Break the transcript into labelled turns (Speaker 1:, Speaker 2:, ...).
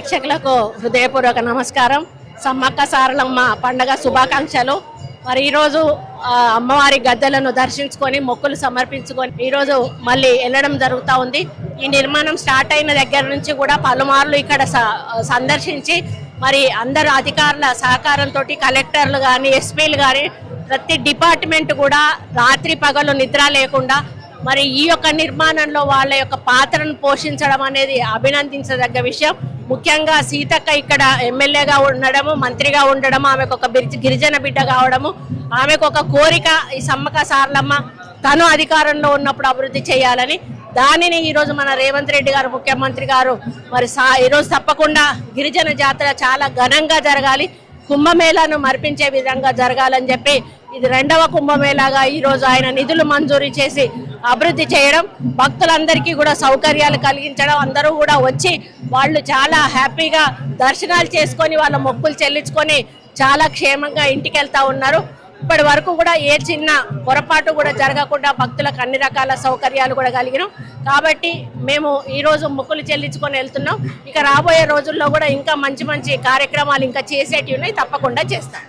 Speaker 1: ప్రేక్షకులకు హృదయపూర్వక నమస్కారం. సమ్మక్క సారలమ్మ పండగ శుభాకాంక్షలు. మరి ఈరోజు అమ్మవారి గద్దెలను దర్శించుకొని మొక్కులు సమర్పించుకొని ఈరోజు మళ్ళీ వెళ్ళడం జరుగుతూ ఉంది. ఈ నిర్మాణం స్టార్ట్ అయిన దగ్గర నుంచి కూడా పలుమార్లు ఇక్కడ సందర్శించి మరి అందరు అధికారుల సహకారంతో కలెక్టర్లు కానీ ఎస్పీలు కానీ ప్రతి డిపార్ట్మెంట్ కూడా రాత్రి పగలు నిద్ర లేకుండా మరి ఈ యొక్క నిర్మాణంలో వాళ్ళ యొక్క పాత్రను పోషించడం అనేది అభినందించదగ్గ విషయం. ముఖ్యంగా సీతక్క ఇక్కడ ఎమ్మెల్యేగా ఉండడము, మంత్రిగా ఉండడము, ఆమెకు ఒక గిరిజన బిడ్డ కావడము, ఆమెకు ఒక కోరిక ఈ సమ్మక్క సారలమ్మ తను అధికారంలో ఉన్నప్పుడు అభివృద్ధి చేయాలని. దానిని ఈరోజు మన రేవంత్ రెడ్డి గారు ముఖ్యమంత్రి గారు మరి ఈరోజు తప్పకుండా గిరిజన జాతర చాలా ఘనంగా జరగాలి, కుంభమేళాను మరిపించే విధంగా జరగాలని చెప్పి ఇది 2వ కుంభమేళాగా ఈరోజు ఆయన నిధులు మంజూరు చేసి అభివృద్ధి చేయడం, భక్తులందరికీ కూడా సౌకర్యాలు కలిగించడం, అందరూ కూడా వచ్చి వాళ్ళు చాలా హ్యాపీగా దర్శనాలు చేసుకొని వాళ్ళ మొక్కులు చెల్లించుకొని చాలా క్షేమంగా ఇంటికి వెళ్తూ ఉన్నారు. ఇప్పటి వరకు కూడా ఏ చిన్న పొరపాటు కూడా జరగకుండా భక్తులకు అన్ని రకాల సౌకర్యాలు కూడా కలిగినాం. కాబట్టి మేము ఈరోజు మొక్కులు చెల్లించుకొని వెళ్తున్నాం. ఇక రాబోయే రోజుల్లో కూడా ఇంకా మంచి మంచి కార్యక్రమాలు ఇంకా చేసేటివి ఉన్నాయి, తప్పకుండా చేస్తాం.